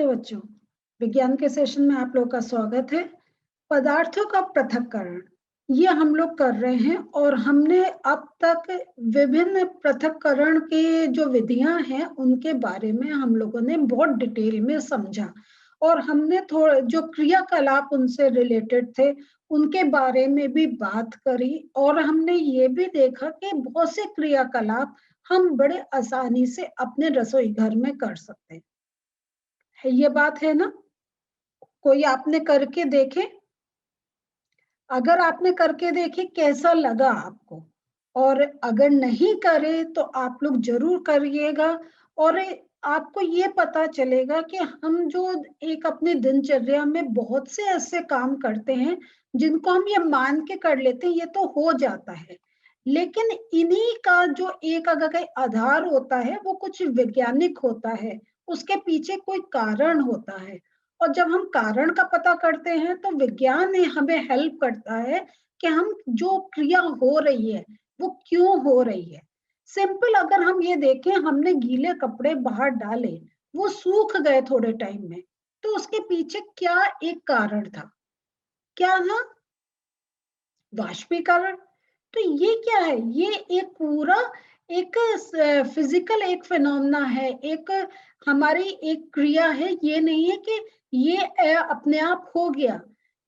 नमस्ते बच्चों। विज्ञान के सेशन में आप लोग का स्वागत है। पदार्थों का पृथक्करण ये हम लोग कर रहे हैं और हमने अब तक विभिन्न पृथक्करण के जो विधियां हैं उनके बारे में हम लोगों ने बहुत डिटेल में समझा और हमने थोड़ा जो क्रियाकलाप उनसे रिलेटेड थे उनके बारे में भी बात करी और हमने ये भी देखा कि बहुत से क्रियाकलाप हम बड़े आसानी से अपने रसोई घर में कर सकते हैं। ये बात है ना? कोई आपने करके देखे? अगर आपने करके देखे कैसा लगा आपको? और अगर नहीं करे तो आप लोग जरूर करिएगा और आपको ये पता चलेगा कि हम जो एक अपनी दिनचर्या में बहुत से ऐसे काम करते हैं जिनको हम ये मान के कर लेते हैं ये तो हो जाता है, लेकिन इन्हीं का जो एक अगर कहीं आधार होता है वो कुछ वैज्ञानिक होता है, उसके पीछे कोई कारण होता है और जब हम कारण का पता करते हैं तो विज्ञान हमें हेल्प करता है कि हम जो क्रिया हो रही है वो क्यों हो रही है। सिंपल अगर हम ये देखें, हमने गीले कपड़े बाहर डाले, वो सूख गए थोड़े टाइम में, तो उसके पीछे क्या एक कारण था? क्या था? वाष्पीकरण। तो ये क्या है? ये एक पूरा एक फिजिकल एक फिनोमेना है, एक हमारी एक क्रिया है। ये नहीं है कि ये अपने आप हो गया।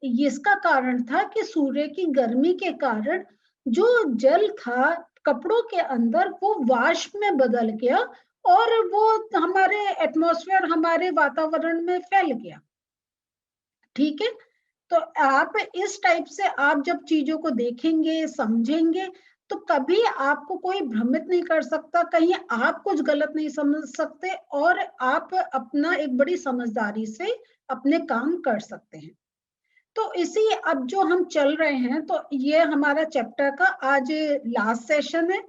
इसका कारण था कि सूर्य की गर्मी के कारण जो जल था कपड़ों के अंदर वो वाष्प में बदल गया और वो हमारे एटमॉस्फेयर, हमारे वातावरण में फैल गया। ठीक है? तो आप इस टाइप से आप जब चीजों को देखेंगे, समझेंगे, तो कभी आपको कोई भ्रमित नहीं कर सकता, कहीं आप कुछ गलत नहीं समझ सकते और आप अपना एक बड़ी समझदारी से अपने काम कर सकते हैं। तो इसी अब जो हम चल रहे हैं तो ये हमारा चैप्टर का आज लास्ट सेशन है,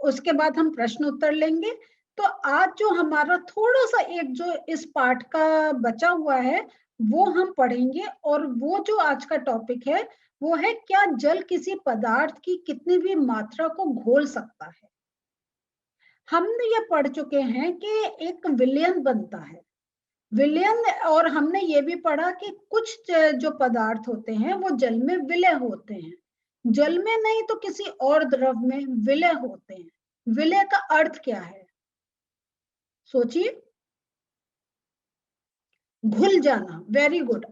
उसके बाद हम प्रश्न उत्तर लेंगे। तो आज जो हमारा थोड़ा सा एक जो इस पार्ट का बचा हुआ है वो हम पढ़ेंगे और वो जो आज का टॉपिक है वो है क्या जल किसी पदार्थ की कितनी भी मात्रा को घोल सकता है। हमने ये पढ़ चुके हैं कि एक विलयन बनता है, विलयन, और हमने ये भी पढ़ा कि कुछ जो पदार्थ होते हैं वो जल में विलय होते हैं, जल में नहीं तो किसी और द्रव में विलय होते हैं। विलय का अर्थ क्या है? सोचिए। घुल जाना, वेरी गुड।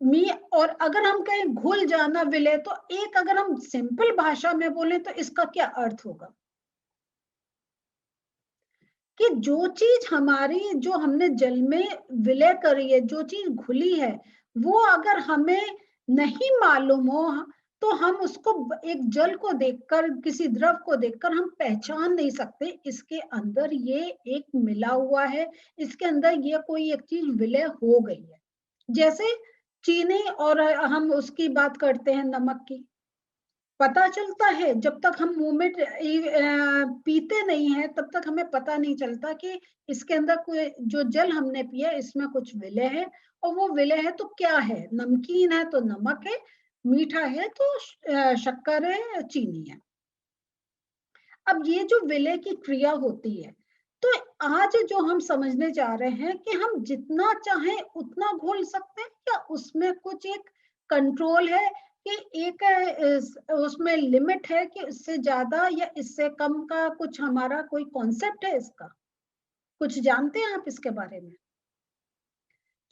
मी और अगर हम कहें घुल जाना विलय, तो एक अगर हम सिंपल भाषा में बोले तो इसका क्या अर्थ होगा कि जो चीज हमारी जो हमने जल में विलय करी है, जो चीज घुली है, वो अगर हमें नहीं मालूम हो तो हम उसको एक जल को देखकर, किसी द्रव को देखकर हम पहचान नहीं सकते इसके अंदर ये एक मिला हुआ है, इसके अंदर ये कोई एक चीज विलय हो गई है। जैसे चीनी और हम उसकी बात करते हैं नमक की, पता चलता है जब तक हम मुंह में पीते नहीं है तब तक हमें पता नहीं चलता कि इसके अंदर कोई जो जल हमने पिया इसमें कुछ विलय है, और वो विलय है तो क्या है? नमकीन है तो नमक है, मीठा है तो शक्कर है, चीनी है। अब ये जो विलय की क्रिया होती है, तो आज जो हम समझने जा रहे हैं कि हम जितना चाहें उतना घोल सकते हैं या उसमें कुछ एक कंट्रोल है कि एक उसमें लिमिट है कि इससे ज्यादा या इससे कम का कुछ हमारा कोई कॉन्सेप्ट है इसका? कुछ जानते हैं आप इसके बारे में?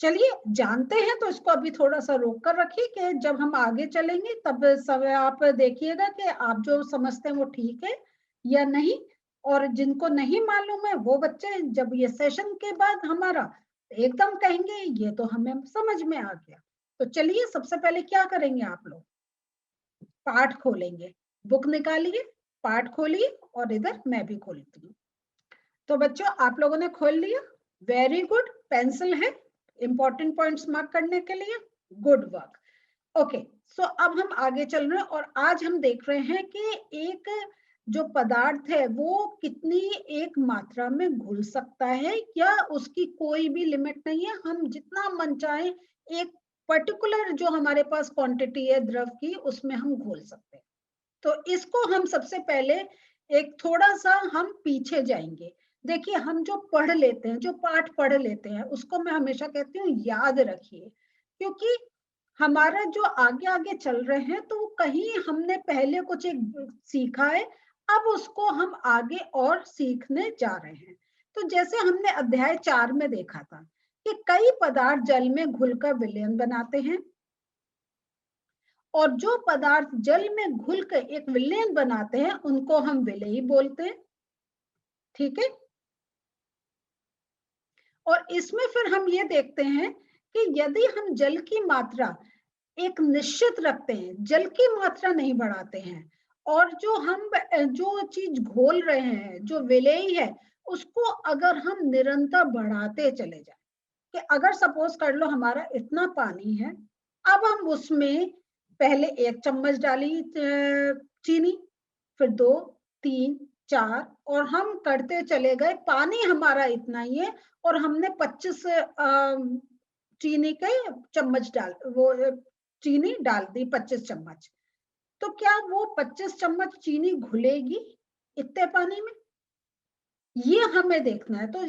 चलिए जानते हैं तो इसको अभी थोड़ा सा रोक कर रखिए कि जब हम आगे चलेंगे तब सब आप देखिएगा कि आप जो समझते हैं वो ठीक है या नहीं, और जिनको नहीं मालूम है वो बच्चे जब ये सेशन के बाद हमारा एकदम कहेंगे ये तो हमें समझ में आ गया। तो चलिए सबसे पहले क्या करेंगे आप लोग? पाठ खोलेंगे, बुक निकालिए, पाठ खोलिए और इधर मैं भी खोलती हूँ। तो बच्चों आप लोगों ने खोल लिया, वेरी गुड। पेंसिल है इंपॉर्टेंट पॉइंट्स मार्क करने के लिए, गुड वर्क। ओके, सो अब हम आगे चल रहे हैं और आज हम देख रहे हैं कि एक जो पदार्थ है वो कितनी एक मात्रा में घुल सकता है या उसकी कोई भी लिमिट नहीं है, हम जितना मन चाहे एक पर्टिकुलर जो हमारे पास क्वांटिटी है द्रव की उसमें हम घोल सकते हैं। तो इसको हम सबसे पहले एक थोड़ा सा हम पीछे जाएंगे, देखिए हम जो पढ़ लेते हैं, जो पाठ पढ़ लेते हैं, उसको मैं हमेशा कहती हूँ याद रखिए, क्योंकि हमारा जो आगे आगे चल रहे हैं तो कहीं हमने पहले कुछ एक सीखा है, अब उसको हम आगे और सीखने जा रहे हैं। तो जैसे हमने अध्याय 4 में देखा था कि कई पदार्थ जल में घुलकर विलयन बनाते हैं, और जो पदार्थ जल में घुलकर एक विलयन बनाते हैं उनको हम विलेयी बोलते हैं। ठीक है। और इसमें फिर हम ये देखते हैं कि यदि हम जल की मात्रा एक निश्चित रखते हैं, जल की मात्रा नहीं बढ़ाते हैं, और जो हम जो चीज घोल रहे हैं, जो विलेय है, उसको अगर हम निरंतर बढ़ाते चले जाए, कि अगर सपोज कर लो हमारा इतना पानी है, अब हम उसमें पहले 1 चम्मच डाली चीनी, फिर 2, 3, 4, और हम करते चले गए, पानी हमारा इतना ही है, और हमने 25 चीनी के चम्मच डाल वो चीनी डाल दी, 25 चम्मच। तो क्या वो 25 चम्मच चीनी घुलेगी इतने पानी में? ये हमें देखना है। तो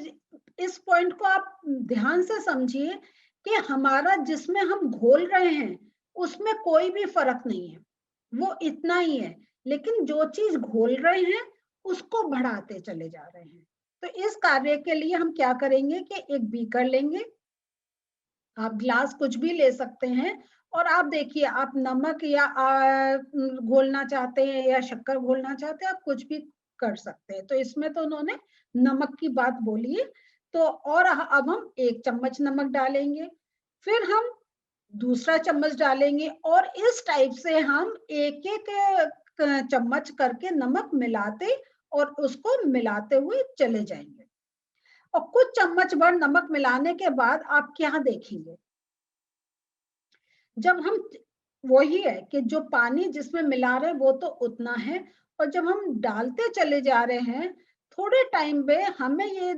इस पॉइंट को आप ध्यान से समझिए कि हमारा जिसमें हम घोल रहे हैं उसमें कोई भी फर्क नहीं है, वो इतना ही है, लेकिन जो चीज घोल रहे हैं उसको बढ़ाते चले जा रहे हैं। तो इस कार्य के लिए हम क्या करेंगे कि एक बीकर लेंगे, आप ग्लास कुछ भी ले सकते हैं, और आप देखिए आप नमक या घोलना चाहते हैं या शक्कर घोलना चाहते हैं, आप कुछ भी कर सकते हैं। तो इसमें तो उन्होंने नमक की बात बोली है। तो और अब हम 1 चम्मच नमक डालेंगे, फिर हम दूसरा चम्मच डालेंगे, और इस टाइप से हम एक एक चम्मच करके नमक मिलाते और उसको मिलाते हुए चले जाएंगे। और कुछ चम्मच भर नमक मिलाने के बाद आप क्या देखेंगे, जब हम वही है कि जो पानी जिसमें मिला रहे हैं वो तो उतना है, और जब हम डालते चले जा रहे हैं थोड़े टाइम में हमें ये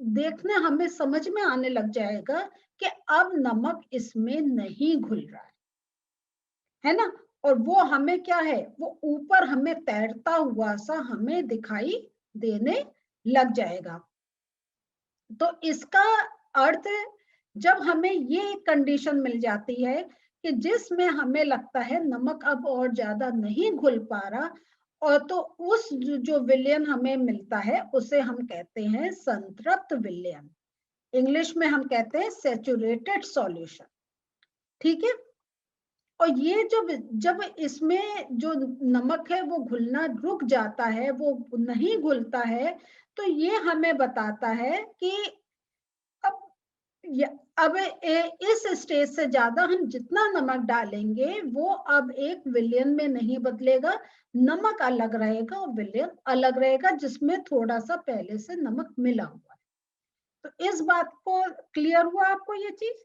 देखने हमें समझ में आने लग जाएगा कि अब नमक इसमें नहीं घुल रहा है ना? और वो हमें क्या है, वो ऊपर हमें तैरता हुआ सा हमें दिखाई देने लग जाएगा। तो इसका अर्थ, जब हमें ये कंडीशन मिल जाती है कि जिसमें हमें लगता है नमक अब और ज्यादा नहीं घुल पा रहा, और तो उस जो विलयन हमें मिलता है उसे हम कहते हैं संतृप्त विलयन। इंग्लिश में हम कहते हैं सैचुरेटेड सॉल्यूशन। ठीक है। और ये जब जब इसमें जो नमक है वो घुलना रुक जाता है, वो नहीं घुलता है, तो ये हमें बताता है कि अब अब इस स्टेज से ज्यादा हम जितना नमक डालेंगे वो अब एक विलयन में नहीं बदलेगा, नमक अलग रहेगा और विलयन अलग रहेगा जिसमें थोड़ा सा पहले से नमक मिला हुआ है। तो इस बात को क्लियर हुआ आपको ये चीज?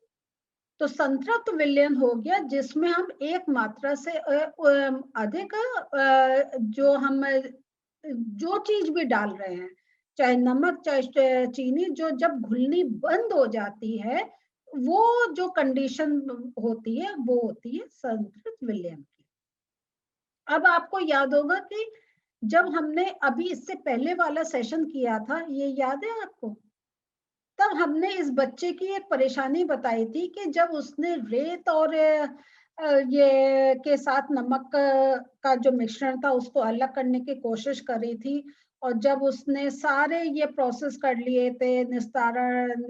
तो संतृप्त विलयन हो गया जिसमें हम एक मात्रा से अधिक जो हम जो चीज भी डाल रहे हैं, चाहे नमक चाहे चीनी, जो जब घुलनी बंद हो जाती है, वो जो कंडीशन होती है वो होती है संतृप्त विलयन की। अब आपको याद होगा कि जब हमने अभी इससे पहले वाला सेशन किया था, ये याद है आपको? तब हमने इस बच्चे की एक परेशानी बताई थी कि जब उसने रेत और ये के साथ नमक का जो मिश्रण था उसको अलग करने की कोशिश करी थी, और जब उसने सारे ये प्रोसेस कर लिए थे, निस्तारण,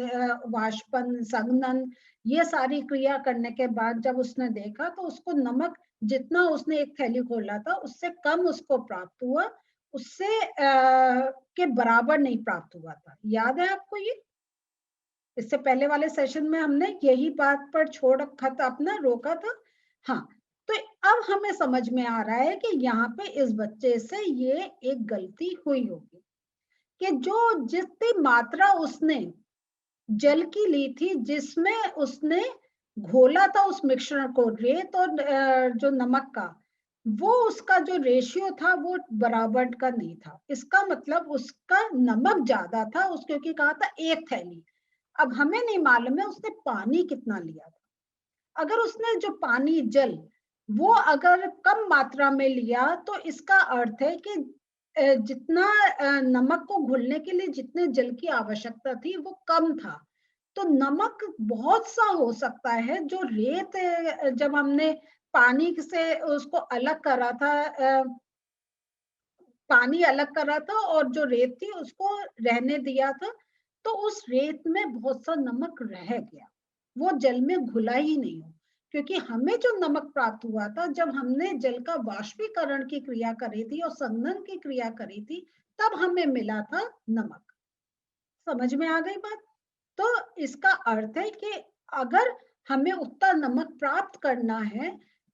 वाष्पन, संघनन, ये सारी क्रिया करने के बाद जब उसने देखा तो उसको नमक जितना उसने एक थैली खोला था उससे कम उसको प्राप्त हुआ, उससे के बराबर नहीं प्राप्त हुआ था। याद है आपको ये? इससे पहले वाले सेशन में हमने यही बात पर छोड़ रखा था, अपना रोका था। हाँ। तो अब हमें समझ में आ रहा है कि यहाँ पे इस बच्चे से ये एक गलती हुई होगी कि जो जितनी मात्रा उसने जल की ली थी, जिसमें उसने घोला था उस मिश्रण को, रेत और जो नमक का, वो उसका जो रेशियो था वो बराबर का नहीं था। इसका मतलब उसका नमक ज्यादा था, उस क्योंकि कहा था 1 थैली। अब हमें नहीं मालूम है उसने पानी कितना लिया था। अगर उसने जो पानी जल वो अगर कम मात्रा में लिया तो इसका अर्थ है कि जितना नमक को घुलने के लिए जितने जल की आवश्यकता थी वो कम था। तो नमक बहुत सा हो सकता है, जो रेत जब हमने पानी से उसको अलग करा था, पानी अलग करा था और जो रेत थी उसको रहने दिया था, तो उस रेत में बहुत सा नमक रह गया, वो जल में घुला ही नहीं हो। क्योंकि हमें जो नमक प्राप्त हुआ था जब हमने जल का वाष्पीकरण की क्रिया करी थी और संघनन की क्रिया करी थी, तब हमें मिला था नमक। समझ में आ गई बात? तो इसका अर्थ है कि अगर हमें उतना नमक प्राप्त करना है,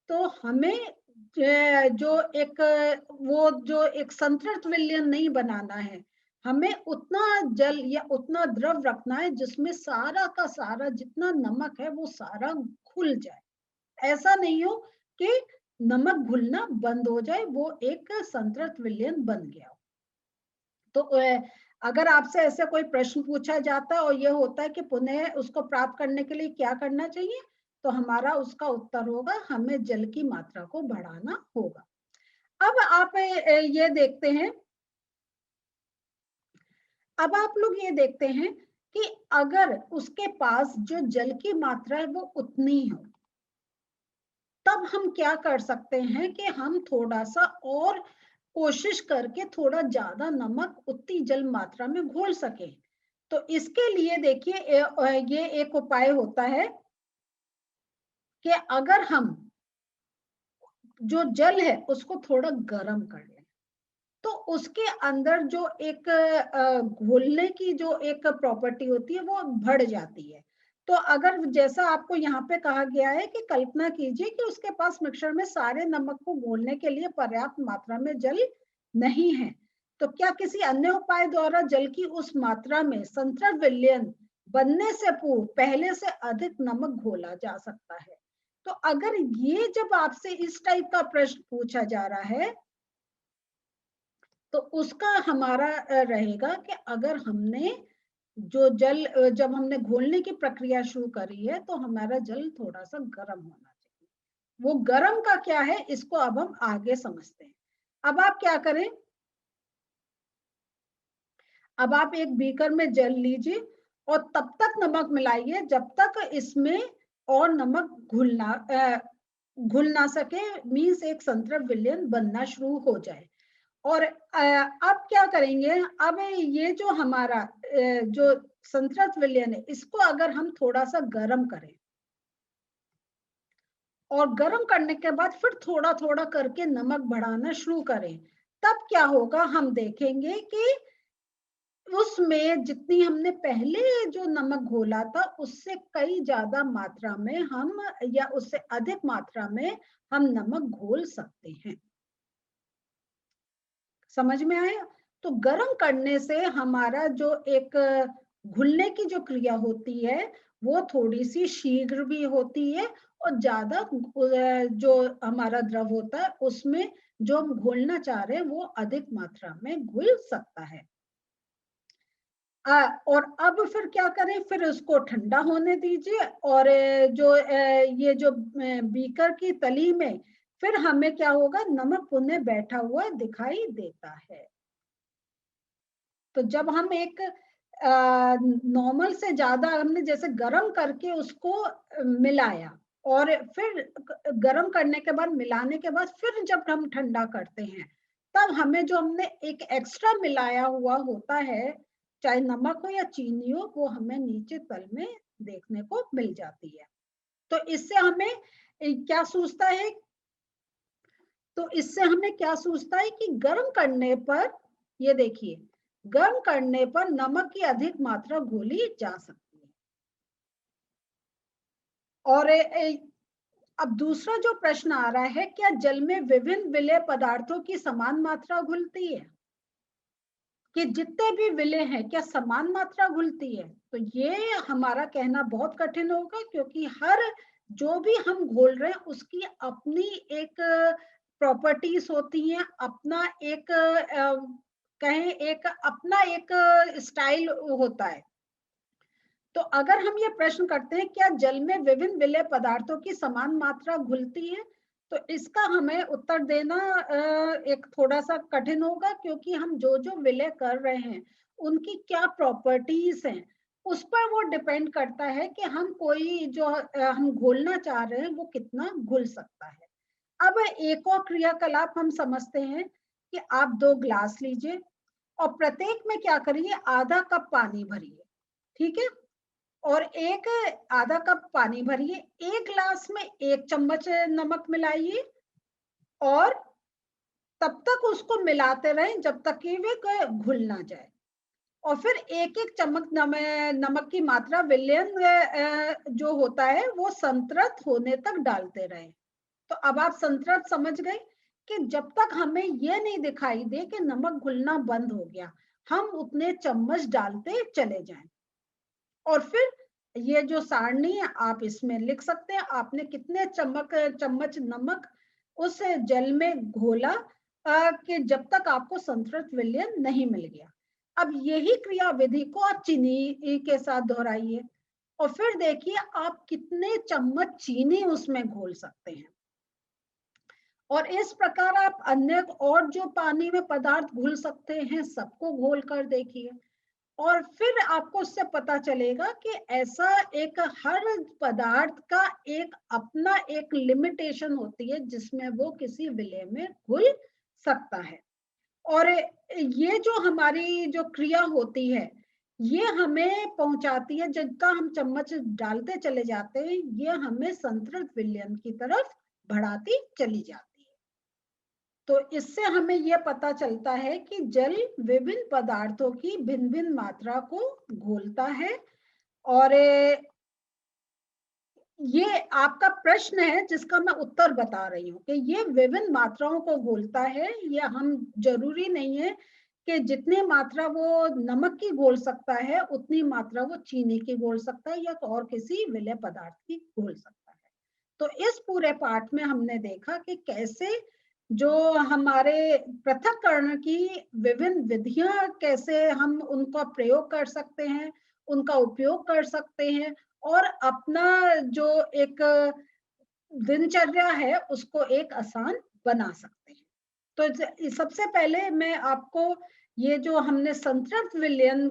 तो हमें जो एक संतृप्त विलयन नहीं बनाना है, हमें उतना जल या उतना द्रव रखना है जिसमें सारा का सारा जितना नमक है वो सारा घुल जाए। ऐसा नहीं हो कि नमक घुलना बंद हो जाए, वो एक संतृप्त विलयन बन गया। तो अगर आपसे ऐसे कोई प्रश्न पूछा जाता है और यह होता है कि पुनः उसको प्राप्त करने के लिए क्या करना चाहिए, तो हमारा उसका उत्तर होगा हमें जल की मात्रा को बढ़ाना होगा। अब आप ये देखते हैं, अब आप लोग ये देखते हैं कि अगर उसके पास जो जल की मात्रा है वो उतनी हो, तब हम क्या कर सकते हैं कि हम थोड़ा सा और कोशिश करके थोड़ा ज्यादा नमक उतनी जल मात्रा में घोल सके। तो इसके लिए देखिए ये एक उपाय होता है कि अगर हम जो जल है उसको थोड़ा गर्म कर लें, तो उसके अंदर जो एक घोलने की जो एक प्रॉपर्टी होती है वो बढ़ जाती है। तो अगर जैसा आपको यहाँ पे कहा गया है कि कल्पना कीजिए कि उसके पास मिक्सर में सारे नमक को घोलने के लिए पर्याप्त मात्रा में जल नहीं है, तो क्या किसी अन्य उपाय द्वारा जल की उस मात्रा में संतृप्त विलयन बनने से पूर्व पहले से अधिक नमक घोला जा सकता है? तो अगर ये जब आपसे इस टाइप का प्रश्न पूछा जा रहा है, तो उसका हमारा रहेगा कि अगर हमने जो जल जब हमने घोलने की प्रक्रिया शुरू करी है, तो हमारा जल थोड़ा सा गर्म होना चाहिए। वो गर्म का क्या है इसको अब हम आगे समझते हैं। अब आप क्या करें, अब आप एक बीकर में जल लीजिए और तब तक नमक मिलाइए जब तक इसमें और नमक घुल ना सके, मीन्स एक संतृप्त विलयन बनना शुरू हो जाए। और अब क्या करेंगे, अब ये जो हमारा जो संतृप्त विलयन है इसको अगर हम थोड़ा सा गर्म करें और गर्म करने के बाद फिर थोड़ा थोड़ा करके नमक बढ़ाना शुरू करें, तब क्या होगा हम देखेंगे कि उसमें जितनी हमने पहले जो नमक घोला था उससे कई ज्यादा मात्रा में हम या उससे अधिक मात्रा में हम नमक घोल सकते हैं। समझ में आया? तो गर्म करने से हमारा जो एक घुलने की जो क्रिया होती है वो थोड़ी सी शीघ्र भी होती है और ज्यादा जो हमारा द्रव होता है उसमें जो हम घोलना चाह रहे हैं वो अधिक मात्रा में घुल सकता है। और अब फिर क्या करें, फिर उसको ठंडा होने दीजिए और ये जो बीकर की तली में फिर हमें क्या होगा, नमक पुनः बैठा हुआ दिखाई देता है। तो जब हम एक नॉर्मल से ज्यादा हमने जैसे गरम करके उसको मिलाया और फिर गरम करने के बाद मिलाने के बाद फिर जब हम ठंडा करते हैं, तब हमें जो हमने एक एक्स्ट्रा मिलाया हुआ होता है, चाहे नमक हो या चीनी हो, वो हमें नीचे तल में देखने को मिल जाती है। तो इससे हमें क्या सूझता है, तो इससे हमें क्या सूझता है कि गर्म करने पर, ये देखिए, गर्म करने पर नमक की अधिक मात्रा घोली जा सकती है। और अब दूसरा जो प्रश्न आ रहा है, क्या जल में विभिन्न विलेय पदार्थों की समान मात्रा घुलती है? कि जितने भी विलेय हैं क्या समान मात्रा घुलती है? तो ये हमारा कहना बहुत कठिन होगा, क्योंकि हर जो भी हम घोल रहे हैं उसकी अपनी एक प्रॉपर्टीज होती हैं, अपना एक कहें एक अपना एक स्टाइल होता है। तो अगर हम ये प्रश्न करते हैं क्या जल में विभिन्न विलेय पदार्थों की समान मात्रा घुलती है, तो इसका हमें उत्तर देना एक थोड़ा सा कठिन होगा, क्योंकि हम जो जो विलय कर रहे हैं उनकी क्या प्रॉपर्टीज हैं, उस पर वो डिपेंड करता है कि हम कोई जो हम घोलना चाह रहे हैं वो कितना घुल सकता है। अब एक और क्रियाकलाप हम समझते हैं कि आप 2 ग्लास लीजिए और प्रत्येक में क्या करिए, आधा कप पानी भरिए, ठीक है। और एक आधा कप पानी भरिए, 1 ग्लास में 1 चम्मच नमक मिलाइए और तब तक उसको मिलाते रहें जब तक कि वे घुल ना जाए। और फिर एक एक चम्मच नमक की मात्रा विलयन जो होता है वो संतृप्त होने तक डालते रहें। तो अब आप संतृप्त समझ गए कि जब तक हमें यह नहीं दिखाई दे कि नमक घुलना बंद हो गया, हम उतने चम्मच डालते चले जाएं। और फिर ये जो सारणी है आप इसमें लिख सकते हैं, आपने कितने चम्मच नमक उस जल में घोला कि जब तक आपको संतृप्त विलयन नहीं मिल गया। अब यही क्रियाविधि को आप चीनी के साथ दोहराइए और फिर देखिए आप कितने चम्मच चीनी उसमें घोल सकते हैं। और इस प्रकार आप अन्य और जो पानी में पदार्थ घुल सकते हैं सबको घोल कर देखिए। और फिर आपको उससे पता चलेगा कि ऐसा एक हर पदार्थ का एक अपना एक लिमिटेशन होती है जिसमें वो किसी विलय में घुल सकता है। और ये जो हमारी जो क्रिया होती है ये हमें पहुंचाती है, जितना हम चम्मच डालते चले जाते हैं ये हमें संतृप्त विलयन की तरफ बढ़ाती चली जाती है। तो इससे हमें यह पता चलता है कि जल विभिन्न पदार्थों की भिन्न भिन्न मात्रा को घोलता है। और ये आपका प्रश्न है जिसका मैं उत्तर बता रही हूँ कि ये विभिन्न मात्राओं को घोलता है। ये हम जरूरी नहीं है कि जितनी मात्रा वो नमक की घोल सकता है उतनी मात्रा वो चीनी की घोल सकता है या तो और किसी विलय पदार्थ की घोल सकता है। तो इस पूरे पाठ में हमने देखा कि कैसे जो हमारे पृथक्करण की विभिन्न विधियां कैसे हम उनका प्रयोग कर सकते हैं, उनका उपयोग कर सकते हैं और अपना जो एक दिनचर्या है उसको एक आसान बना सकते हैं। तो सबसे पहले मैं आपको ये जो हमने संतृप्त विलयन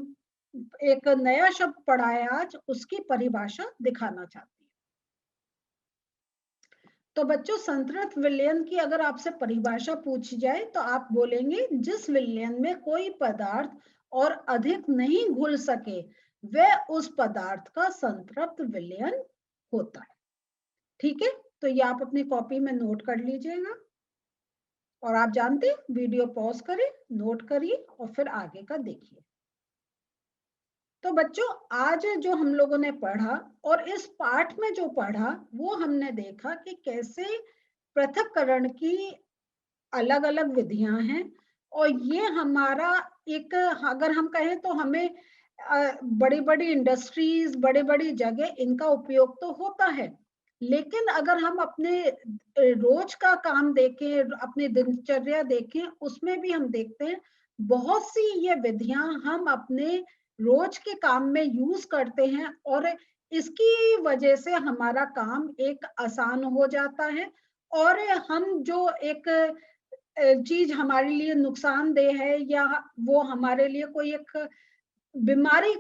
एक नया शब्द पढ़ा है आज, उसकी परिभाषा दिखाना चाहती हूँ। तो बच्चों संतृप्त विलयन की अगर आपसे परिभाषा पूछी जाए तो आप बोलेंगे जिस विलयन में कोई पदार्थ और अधिक नहीं घुल सके वह उस पदार्थ का संतृप्त विलयन होता है। ठीक है, तो ये आप अपनी कॉपी में नोट कर लीजिएगा। और आप जानते हैं वीडियो पॉज करें, नोट करिए और फिर आगे का देखिए। तो बच्चों आज जो हम लोगों ने पढ़ा और इस पाठ में जो पढ़ा वो हमने देखा कि कैसे पृथक्करण की अलग अलग विधियां हैं। और ये हमारा एक अगर हम कहें तो हमें बड़ी बड़ी इंडस्ट्रीज बड़ी बड़ी जगह इनका उपयोग तो होता है, लेकिन अगर हम अपने रोज का काम देखें, अपनी दिनचर्या देखें, उसमें भी हम देखते हैं बहुत सी ये विधियां हम अपने रोज के काम में यूज करते हैं और इसकी वजह से हमारा काम एक आसान हो जाता है। और हम जो एक चीज हमारे लिए नुकसानदेह है या वो हमारे लिए कोई एक बीमारी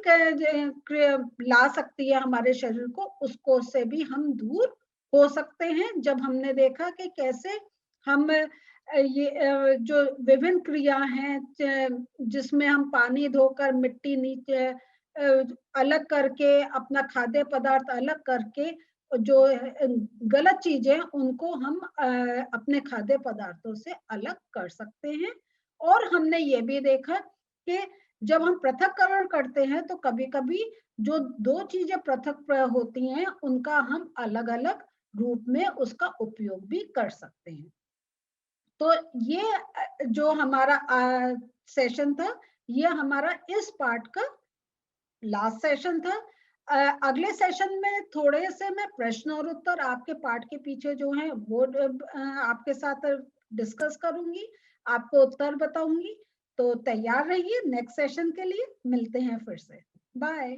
ला सकती है हमारे शरीर को, उसको से भी हम दूर हो सकते हैं। जब हमने देखा कि कैसे हम ये जो विभिन्न क्रिया हैं जिसमें हम पानी धोकर मिट्टी नीचे अलग करके अपना खाद्य पदार्थ अलग करके जो गलत चीजें उनको हम अपने खाद्य पदार्थों से अलग कर सकते हैं। और हमने ये भी देखा कि जब हम पृथक्करण करते हैं तो कभी कभी जो दो चीजें पृथक होती हैं उनका हम अलग अलग रूप में उसका उपयोग भी कर सकते हैं। तो ये जो हमारा सेशन था ये हमारा इस पार्ट का लास्ट सेशन था। अगले सेशन में थोड़े से मैं प्रश्न और उत्तर आपके पाठ के पीछे जो है वो आपके साथ डिस्कस करूंगी, आपको उत्तर बताऊंगी। तो तैयार रहिए, नेक्स्ट सेशन के लिए मिलते हैं फिर से। बाय।